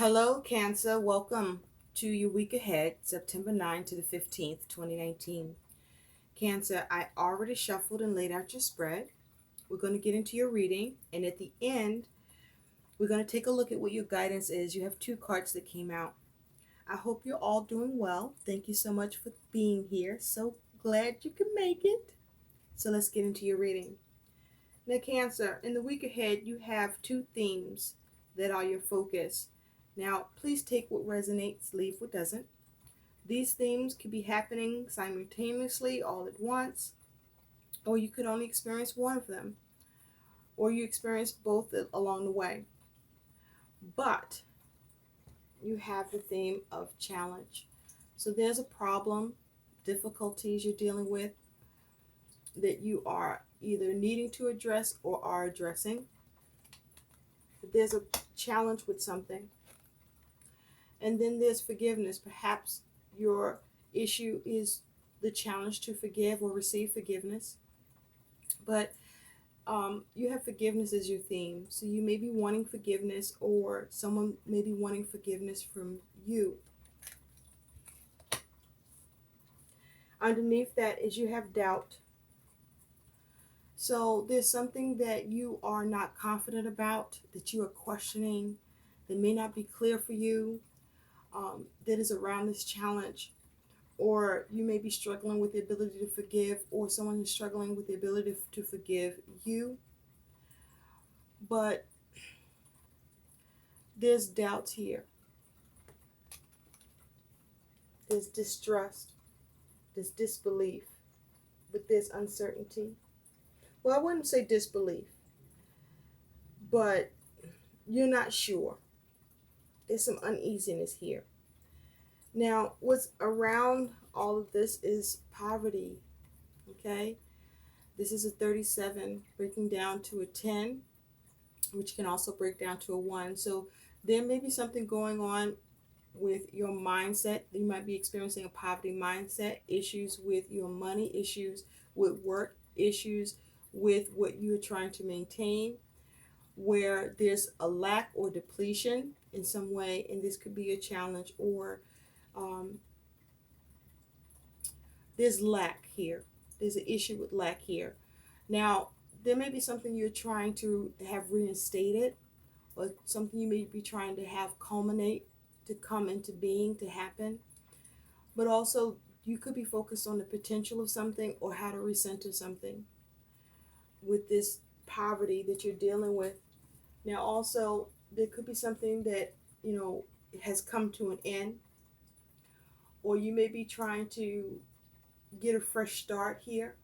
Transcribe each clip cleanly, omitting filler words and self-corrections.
Hello, Cancer. Welcome to your week ahead, September 9th to the 15th, 2019. Cancer, I already shuffled and laid out your spread. We're going to get into your reading, and at the end, we're going to take a look at what your guidance is. You have two cards that came out. I hope you're all doing well. Thank you so much for being here. So glad you could make it. So let's get into your reading. Now, Cancer, in the week ahead, you have two themes that are your focus. Now, please take what resonates, leave what doesn't. These themes could be happening simultaneously all at once, or you could only experience one of them, or you experience both along the way. But you have the theme of challenge. So there's a problem, difficulties you're dealing with that you are either needing to address or are addressing. There's a challenge with something. And then there's forgiveness. Perhaps your issue is the challenge to forgive or receive forgiveness. But you have forgiveness as your theme. So you may be wanting forgiveness, or someone may be wanting forgiveness from you. Underneath that is you have doubt. So there's something that you are not confident about, that you are questioning, that may not be clear for you, that is around this challenge. Or you may be struggling with the ability to forgive, or someone is struggling with the ability to forgive you. But there's doubts here, there's distrust, there's disbelief, but there's uncertainty. Well, I wouldn't say disbelief, but you're not sure. There's some uneasiness here. Now, what's around all of this is poverty, okay? This is a 37 breaking down to a 10, which can also break down to a 1. So there may be something going on with your mindset. You might be experiencing a poverty mindset, issues with your money, issues with work, issues with what you're trying to maintain, where there's a lack or depletion in some way, and this could be a challenge, or there's lack here. There's an issue with lack here. Now, there may be something you're trying to have reinstated, or something you may be trying to have culminate, to come into being, to happen. But also, you could be focused on the potential of something or how to recenter something with this poverty that you're dealing with. Now, also, there could be something that, has come to an end, or you may be trying to get a fresh start here.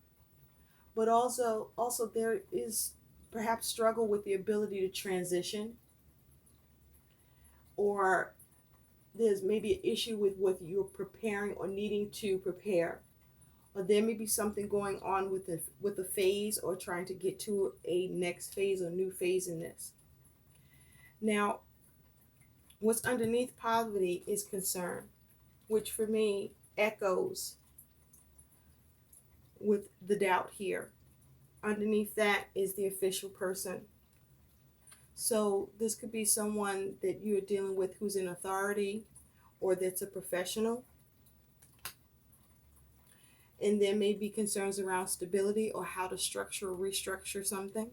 But also there is perhaps struggle with the ability to transition, or there's maybe an issue with what you're preparing or needing to prepare, or there may be something going on with the phase, or trying to get to a next phase or new phase in this. Now, what's underneath poverty is concern, which for me echoes with the doubt here. Underneath that is the official person. So this could be someone that you're dealing with who's in authority, or that's a professional. And there may be concerns around stability or how to structure or restructure something.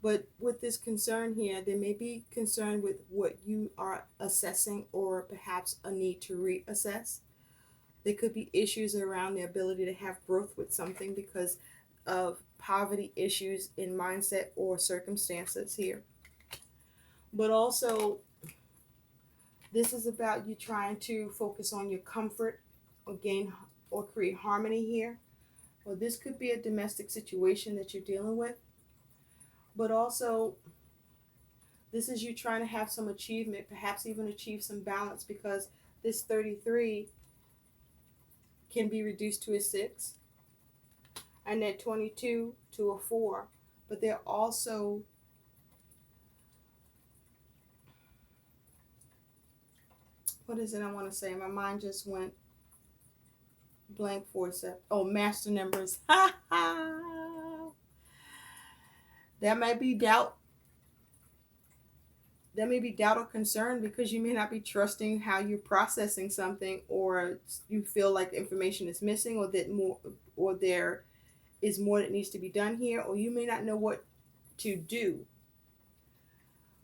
But with this concern here, there may be concern with what you are assessing, or perhaps a need to reassess. There could be issues around the ability to have growth with something because of poverty issues in mindset or circumstances here. But also, this is about you trying to focus on your comfort, or gain or create harmony here. Or this could be a domestic situation that you're dealing with. But also, this is you trying to have some achievement, perhaps even achieve some balance, because this 33 can be reduced to a 6, and that 22 to a 4. But they're also what is it I want to say? My mind just went blank for a sec. Oh, master numbers. That might be doubt. there may be doubt or concern because you may not be trusting how you're processing something, or you feel like information is missing, or that more, or there is more that needs to be done here, or you may not know what to do.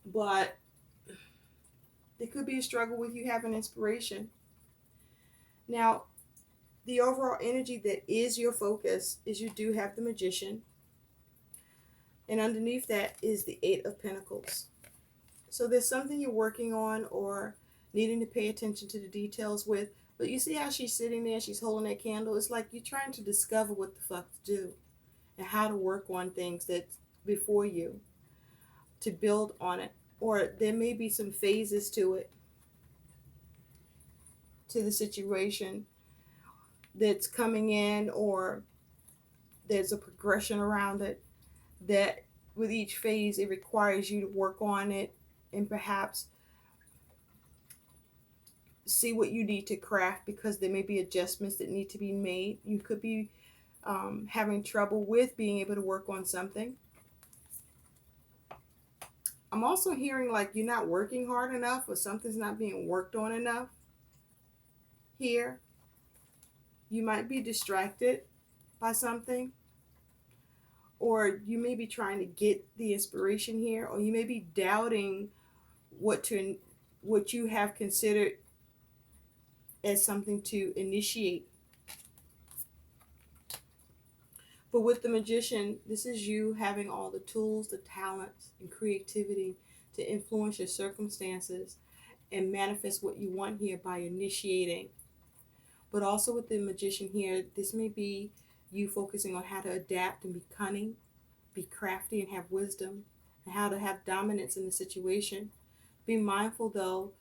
But there could be a struggle with you having inspiration. Now, the overall energy that is your focus is you do have the Magician, and underneath that is the Eight of Pentacles. So there's something you're working on or needing to pay attention to the details with. But you see how she's sitting there, she's holding that candle. It's like you're trying to discover what the fuck to do and how to work on things that's before you, to build on it. Or there may be some phases to it, to the situation that's coming in, or there's a progression around it that with each phase it requires you to work on it and perhaps see what you need to craft, because there may be adjustments that need to be made. You could be having trouble with being able to work on something. I'm also hearing like you're not working hard enough, or something's not being worked on enough here. You might be distracted by something, or you may be trying to get the inspiration here, or you may be doubting what you have considered as something to initiate. But with the Magician, this is you having all the tools, the talents, and creativity to influence your circumstances and manifest what you want here by initiating. But also with the Magician here, this may be you focusing on how to adapt and be cunning, be crafty, and have wisdom, and how to have dominance in the situation. Be mindful, though,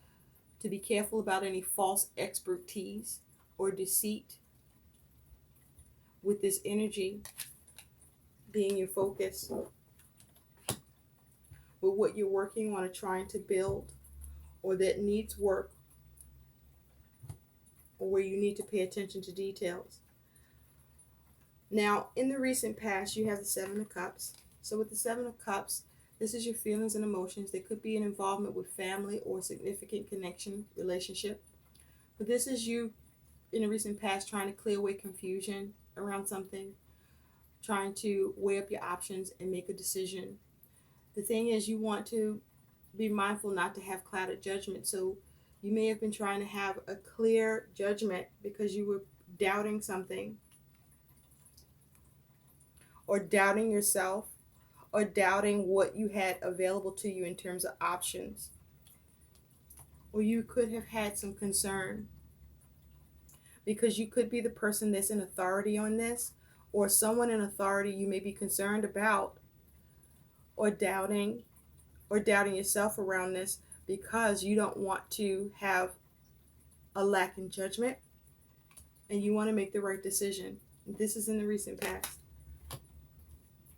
to be careful about any false expertise or deceit with this energy being your focus, with what you're working on or trying to build, or that needs work, or where you need to pay attention to details. Now, in the recent past, you have the Seven of Cups. So with the Seven of Cups, this is your feelings and emotions. There could be an involvement with family or significant connection, relationship. But this is you in the recent past trying to clear away confusion around something, trying to weigh up your options and make a decision. The thing is, you want to be mindful not to have clouded judgment. So you may have been trying to have a clear judgment because you were doubting something, or doubting yourself, or doubting what you had available to you in terms of options. Or you could have had some concern because you could be the person that's in authority on this, or someone in authority you may be concerned about, or doubting yourself around this because you don't want to have a lack in judgment and you want to make the right decision. This is in the recent past.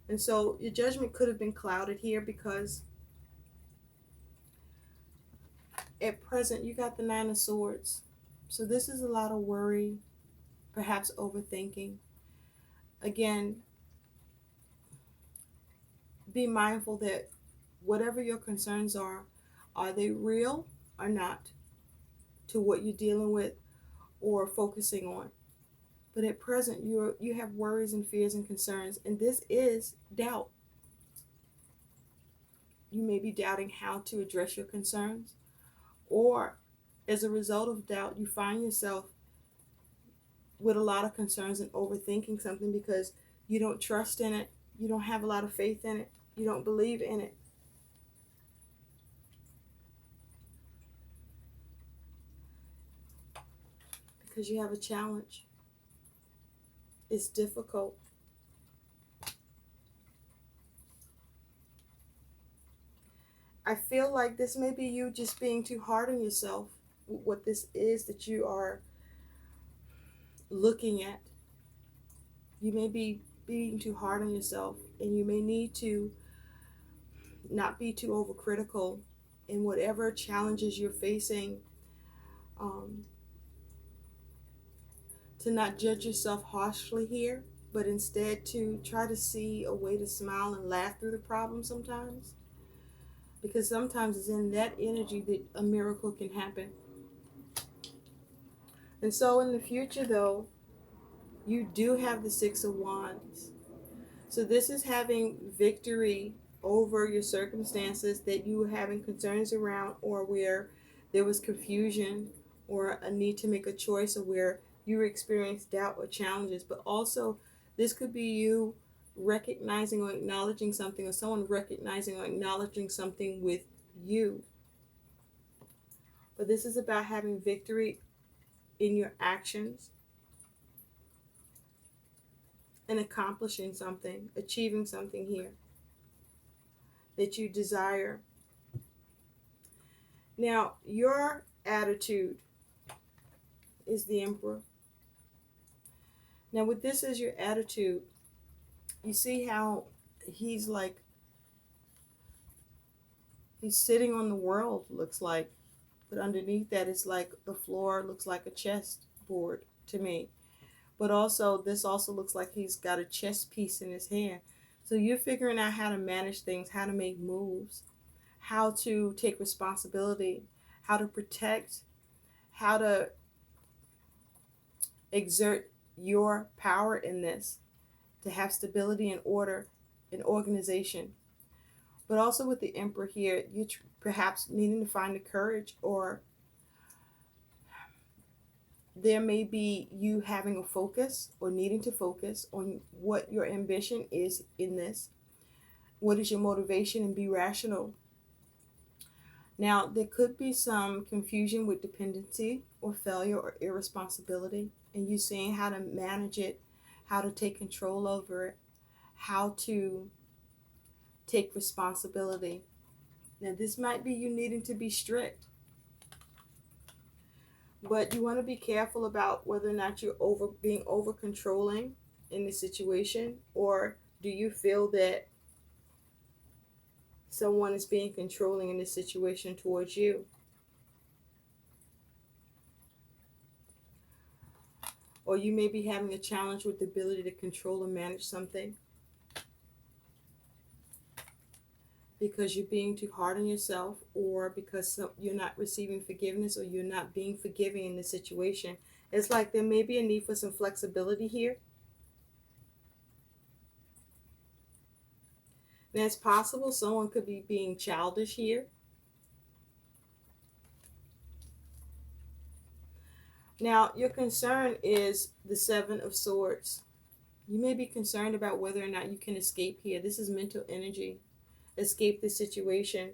And so your judgment could have been clouded here because at present you got the Nine of Swords. So this is a lot of worry, perhaps overthinking. Again, be mindful that whatever your concerns are they real or not to what you're dealing with or focusing on? But at present, you have worries and fears and concerns, and this is doubt. You may be doubting how to address your concerns, or as a result of doubt, you find yourself with a lot of concerns and overthinking something because you don't trust in it, you don't have a lot of faith in it, you don't believe in it. Because you have a challenge. It's difficult. I feel like this may be you just being too hard on yourself. What this is that you are looking at. You may be being too hard on yourself, and you may need to not be too overcritical in whatever challenges you're facing. To not judge yourself harshly here, but instead to try to see a way to smile and laugh through the problem sometimes. because sometimes it's in that energy that a miracle can happen. And so in the future, though, you do have the Six of Wands. So this is having victory over your circumstances that you were having concerns around, or where there was confusion or a need to make a choice, or where you experienced doubt or challenges. But also, this could be you recognizing or acknowledging something, or someone recognizing or acknowledging something with you. But this is about having victory in your actions and accomplishing something, achieving something here that you desire. Now, your attitude is the Emperor. Now, with this as your attitude, you see how he's like, he's sitting on the world, looks like, but underneath that is like the floor, looks like a chessboard to me. But also, this also looks like he's got a chess piece in his hand. So you're figuring out how to manage things, how to make moves, how to take responsibility, how to protect, how to exert your power in this, to have stability and order and organization. But also with the Emperor here, you perhaps needing to find the courage, or there may be you having a focus or needing to focus on what your ambition is in this. What is your motivation, and be rational. Now, there could be some confusion with dependency or failure or irresponsibility, and you seeing how to manage it, how to take control over it, how to take responsibility. Now, this might be you needing to be strict, but you want to be careful about whether or not you're being over controlling in the situation, or do you feel that someone is being controlling in this situation towards you. Or you may be having a challenge with the ability to control and manage something because you're being too hard on yourself, or because you're not receiving forgiveness, or you're not being forgiving in the situation. It's like there may be a need for some flexibility here. Now, it's possible someone could be being childish here. Now, your concern is the Seven of Swords. You may be concerned about whether or not you can escape here. This is mental energy. Escape the situation.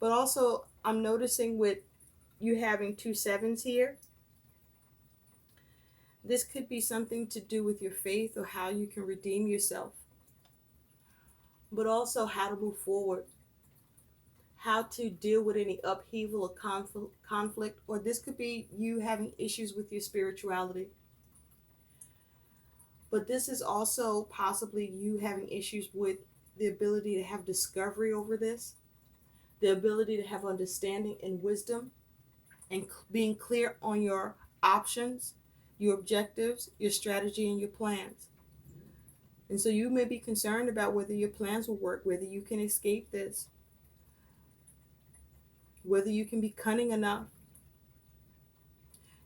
But also, I'm noticing with you having 2 sevens here, this could be something to do with your faith, or how you can redeem yourself. But also how to move forward, how to deal with any upheaval or conflict, or this could be you having issues with your spirituality. But this is also possibly you having issues with the ability to have discovery over this, the ability to have understanding and wisdom, and being clear on your options, your objectives, your strategy, and your plans. And so you may be concerned about whether your plans will work, whether you can escape this, whether you can be cunning enough.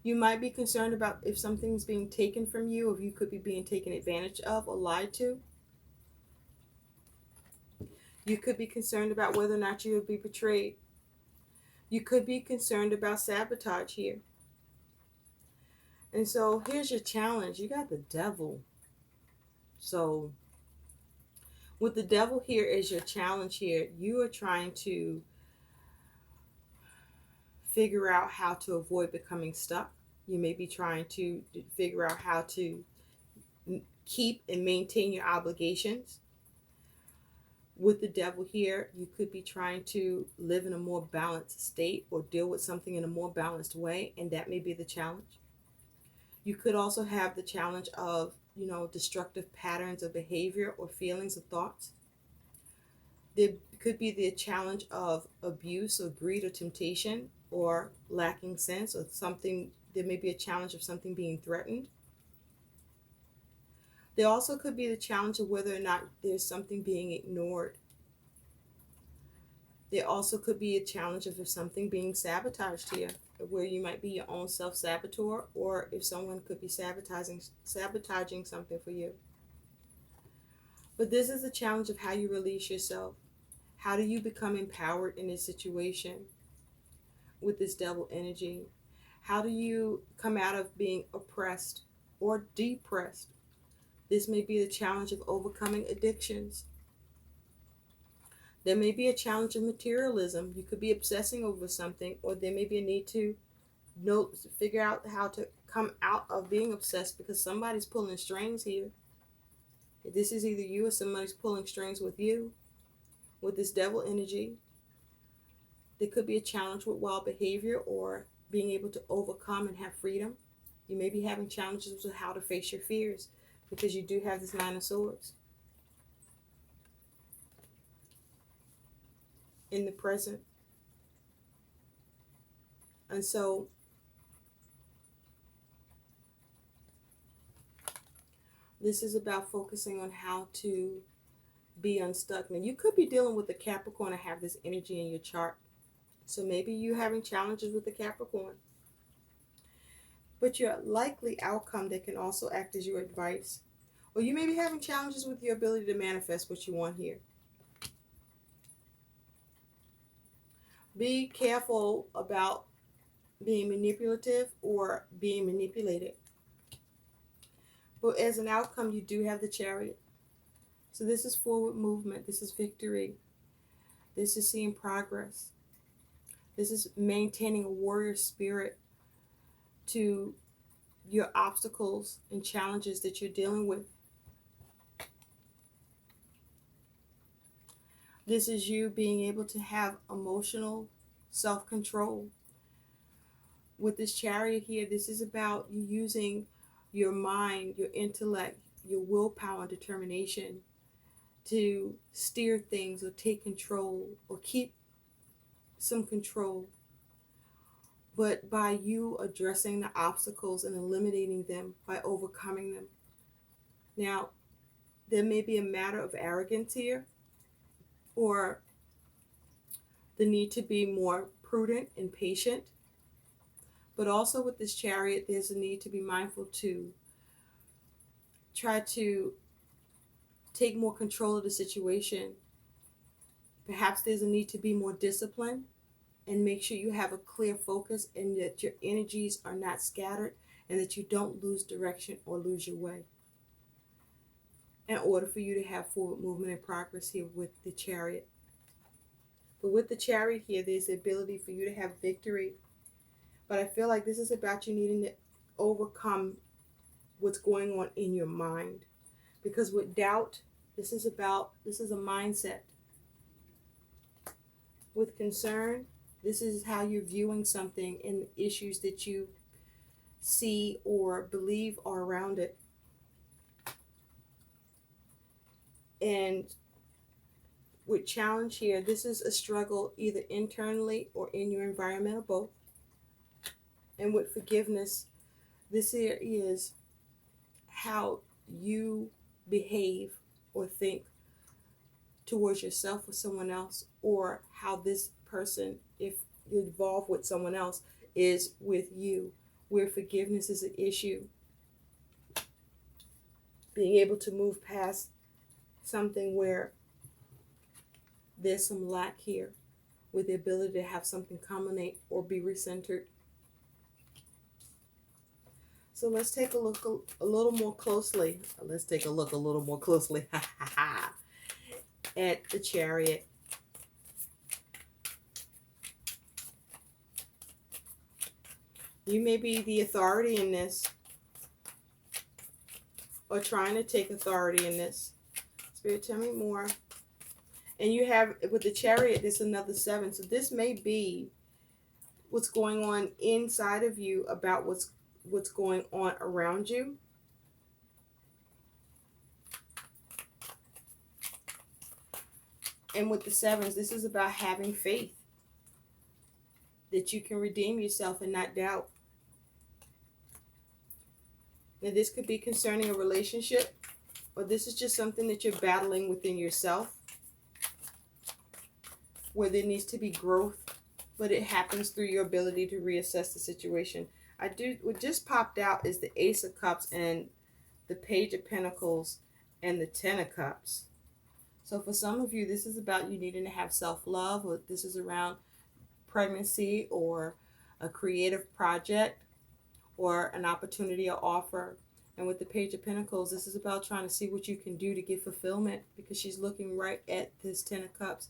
You might be concerned about if something's being taken from you, if you could be being taken advantage of or lied to. You could be concerned about whether or not you will be betrayed. You could be concerned about sabotage here. And so here's your challenge. You got the Devil. So with the Devil here as your challenge here, you are trying to figure out how to avoid becoming stuck. You may be trying to figure out how to keep and maintain your obligations. With the Devil here, you could be trying to live in a more balanced state, or deal with something in a more balanced way, and that may be the challenge. You could also have the challenge of, destructive patterns of behavior or feelings or thoughts. There could be the challenge of abuse or greed or temptation, or lacking sense, or something. There may be a challenge of something being threatened. There also could be the challenge of whether or not there's something being ignored. There also could be a challenge of something being sabotaged here, where you might be your own self-saboteur, or if someone could be sabotaging something for you. But this is a challenge of how you release yourself. How do you become empowered in this situation with this devil energy? How do you come out of being oppressed or depressed? This may be the challenge of overcoming addictions. There may be a challenge of materialism. You could be obsessing over something, or there may be a need to figure out how to come out of being obsessed because somebody's pulling strings here. This is either you or somebody's pulling strings with you, with this devil energy. There could be a challenge with wild behavior or being able to overcome and have freedom. You may be having challenges with how to face your fears because you do have this Nine of Swords in the present. And so this is about focusing on how to be unstuck. Now, you could be dealing with the Capricorn and have this energy in your chart. So maybe you're having challenges with the Capricorn. But your likely outcome that can also act as your advice. Or you may be having challenges with your ability to manifest what you want here. Be careful about being manipulative or being manipulated. But as an outcome, you do have the Chariot. So this is forward movement. This is victory. This is seeing progress. This is maintaining a warrior spirit to your obstacles and challenges that you're dealing with. This is you being able to have emotional self-control. With this Chariot here, this is about you using your mind, your intellect, your willpower and determination to steer things or take control or keep some control. But by you addressing the obstacles and eliminating them by overcoming them. Now, there may be a matter of arrogance here, or the need to be more prudent and patient. But also with this Chariot, there's a need to be mindful to try to take more control of the situation. Perhaps there's a need to be more disciplined and make sure you have a clear focus and that your energies are not scattered and that you don't lose direction or lose your way, in order for you to have forward movement and progress here with the Chariot. But with the Chariot here, there's the ability for you to have victory. But I feel like this is about you needing to overcome what's going on in your mind. Because with doubt, this is a mindset. With concern, this is how you're viewing something and issues that you see or believe are around it. And with challenge here, this is a struggle either internally or in your environment or both. And with forgiveness, this here is how you behave or think towards yourself or someone else, or how this person, if you're involved with someone else, is with you, where forgiveness is an issue. Being able to move past something where there's some lack here, with the ability to have something culminate or be recentered. So let's take a look a little more closely. Let's take a look a little more closely at the Chariot. You may be the authority in this, or trying to take authority in this. Spirit, tell me more. And you have, with the Chariot, there's another 7. So this may be what's going on inside of you about what's going on around you. And with the 7s, this is about having faith that you can redeem yourself and not doubt. Now, this could be concerning a relationship, or this is just something that you're battling within yourself. where there needs to be growth, but it happens through your ability to reassess the situation. What just popped out is the Ace of Cups and the Page of Pentacles and the Ten of Cups. So for some of you, this is about you needing to have self-love, or this is around pregnancy or a creative project or an opportunity or offer. And with the Page of Pentacles, this is about trying to see what you can do to get fulfillment, because she's looking right at this Ten of Cups.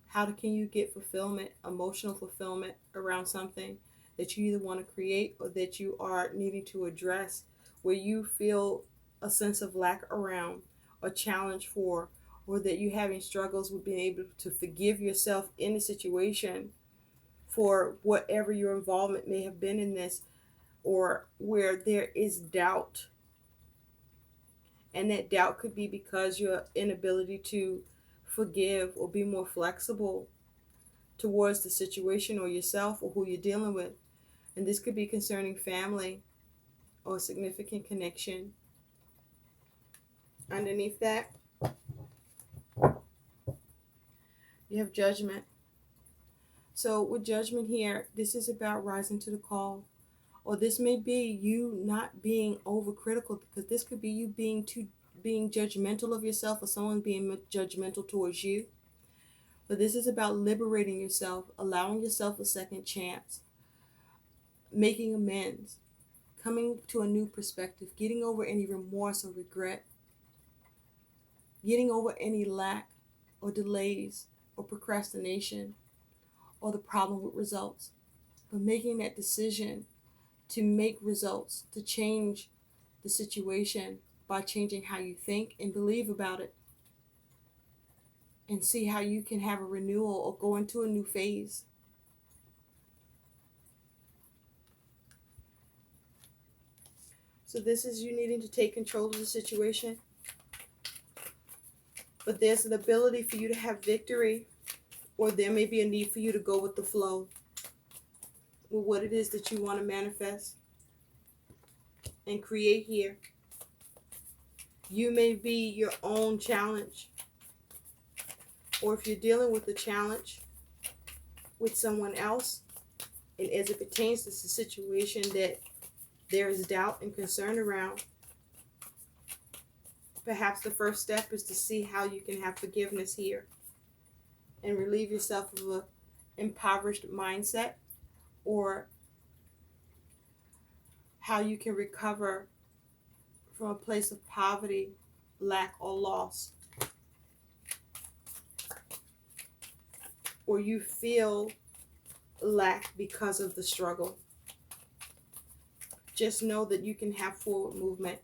How can you get fulfillment, emotional fulfillment around something that you either want to create or that you are needing to address, where you feel a sense of lack around, a challenge for, or that you're having struggles with being able to forgive yourself in the situation for whatever your involvement may have been in this, or where there is doubt. And that doubt could be because your inability to forgive or be more flexible towards the situation or yourself or who you're dealing with. And this could be concerning family or significant connection. Underneath that, you have Judgment. So with Judgment here, this is about rising to the call. Or this may be you not being overcritical, because this could be you being judgmental of yourself, or someone being judgmental towards you. But this is about liberating yourself, allowing yourself a second chance, making amends, coming to a new perspective, getting over any remorse or regret, getting over any lack or delays or procrastination or the problem with results. But making that decision to make results, to change the situation by changing how you think and believe about it, and see how you can have a renewal or go into a new phase. So this is you needing to take control of the situation. But there's an ability for you to have victory, or there may be a need for you to go with the flow with what it is that you want to manifest and create here. You may be your own challenge, or if you're dealing with a challenge with someone else, and as it pertains to the situation that there is doubt and concern around, perhaps the first step is to see how you can have forgiveness here and relieve yourself of an impoverished mindset, or how you can recover from a place of poverty, lack, or loss. Or you feel lack because of the struggle. Just know that you can have forward movement.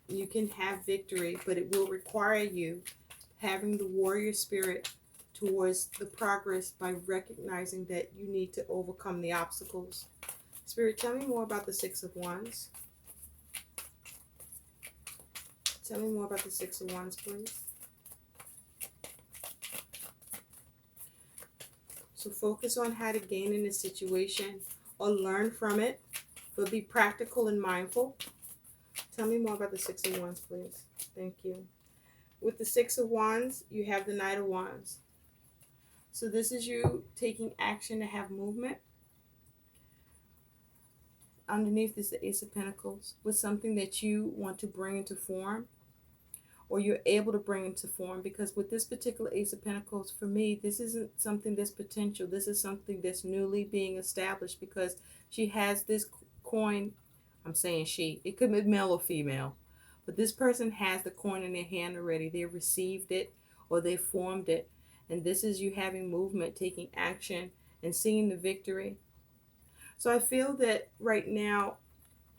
You can have victory, but it will require you having the warrior spirit towards the progress by recognizing that you need to overcome the obstacles. Spirit, tell me more about the Six of Wands. Tell me more about the Six of Wands, please. So focus on how to gain in this situation or learn from it, but be practical and mindful. Tell me more about the Six of Wands, please. Thank you. With the Six of Wands, you have the Knight of Wands. So this is you taking action to have movement. Underneath is the Ace of Pentacles, with something that you want to bring into form, or you're able to bring into form. Because with this particular Ace of Pentacles, for me, this isn't something that's potential. This is something that's newly being established, because she has this coin. I'm saying she. It could be male or female. But this person has the coin in their hand already. They received it or they formed it. And this is you having movement, taking action, and seeing the victory. So I feel that right now,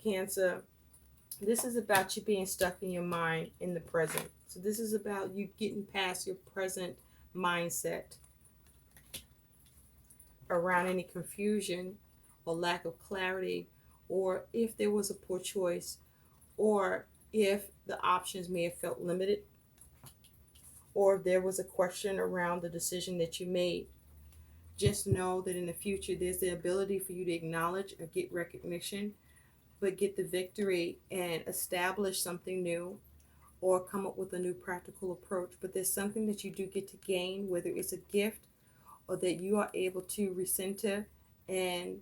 Cancer, this is about you being stuck in your mind in the present. So this is about you getting past your present mindset around any confusion or lack of clarity, or if there was a poor choice, or if the options may have felt limited, or if there was a question around the decision that you made. Just know that in the future, there's the ability for you to acknowledge or get recognition, but get the victory and establish something new, or come up with a new practical approach. But there's something that you do get to gain, whether it's a gift or that you are able to recenter and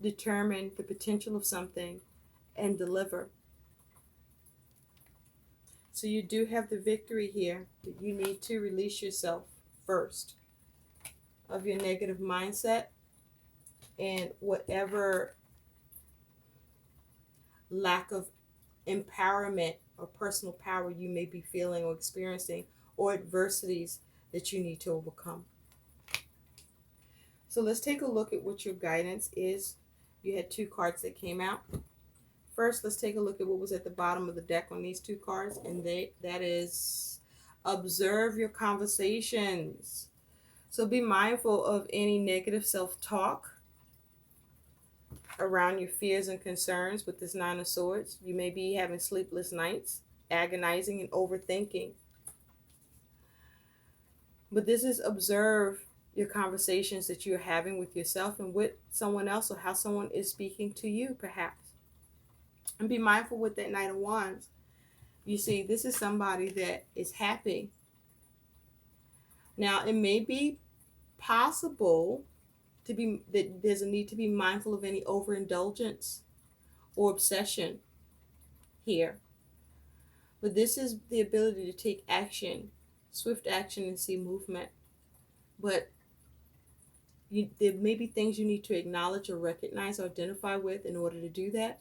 determine the potential of something and deliver. So you do have the victory here, but you need to release yourself first of your negative mindset and whatever lack of empowerment or personal power you may be feeling or experiencing, or adversities that you need to overcome. So let's take a look at what your guidance is. You had 2 cards that came out. First, let's take a look at what was at the bottom of the deck on these 2 cards, and that is observe your conversations. So be mindful of any negative self-talk around your fears and concerns with this 9 of Swords. You may be having sleepless nights, agonizing and overthinking. But this is observe your conversations that you're having with yourself and with someone else, or how someone is speaking to you, perhaps. And be mindful with that Knight of Wands. You see, this is somebody that is happy. Now, it may be possible to be that there's a need to be mindful of any overindulgence or obsession here. But this is the ability to take action, swift action, and see movement. But there may be things you need to acknowledge or recognize or identify with in order to do that.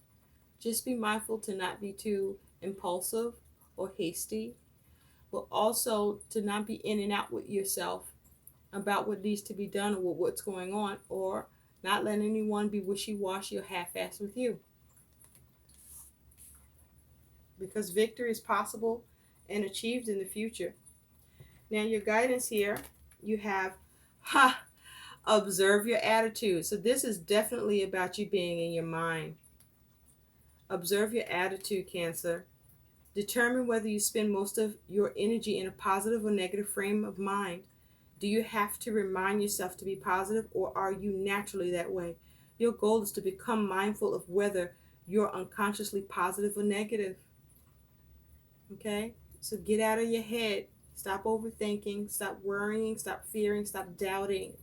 Just be mindful to not be too impulsive or hasty, but also to not be in and out with yourself about what needs to be done or what's going on, or not let anyone be wishy-washy or half-assed with you. Because victory is possible and achieved in the future. Now, your guidance here, you have, observe your attitude. So this is definitely about you being in your mind. Observe your attitude, Cancer. Determine whether you spend most of your energy in a positive or negative frame of mind. Do you have to remind yourself to be positive, or are you naturally that way? Your goal is to become mindful of whether you're unconsciously positive or negative. Okay? So get out of your head. Stop overthinking. Stop worrying. Stop fearing. Stop doubting.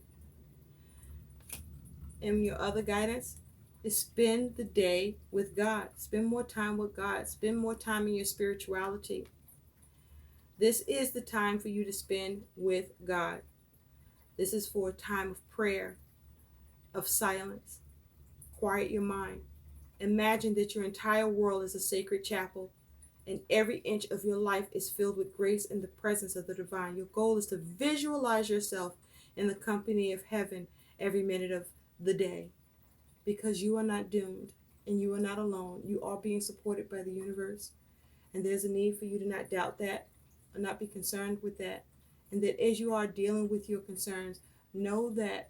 And your other guidance is spend the day with God. Spend more time with God. Spend more time in your spirituality. This is the time for you to spend with God. This is for a time of prayer, of silence. Quiet your mind. Imagine that your entire world is a sacred chapel, and every inch of your life is filled with grace and the presence of the divine. Your goal is to visualize yourself in the company of heaven every minute of the day, because you are not doomed and you are not alone. You are being supported by the universe, and there's a need for you to not doubt that or not be concerned with that. And that as you are dealing with your concerns, know that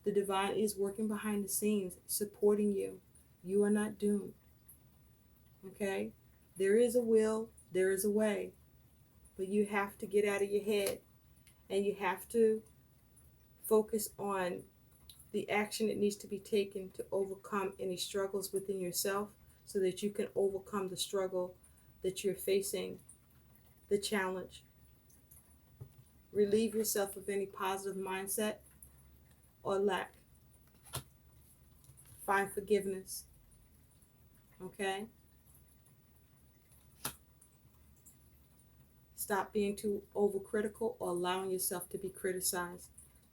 the divine is working behind the scenes, supporting you. You are not doomed. Okay? There is a will, there is a way. But you have to get out of your head, and you have to focus on the action that needs to be taken to overcome any struggles within yourself, so that you can overcome the struggle that you're facing, the challenge. Relieve yourself of any positive mindset or lack. Find forgiveness. Okay? Stop being too overcritical or allowing yourself to be criticized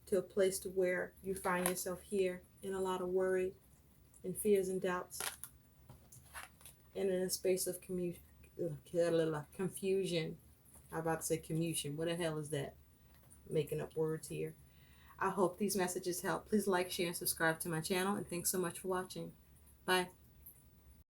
to a place to where you find yourself here in a lot of worry and fears and doubts, and in a space of confusion. I'm about to say commotion. What the hell is that? Making up words here. I hope these messages help. Please like, share, and subscribe to my channel, and thanks so much for watching. Bye.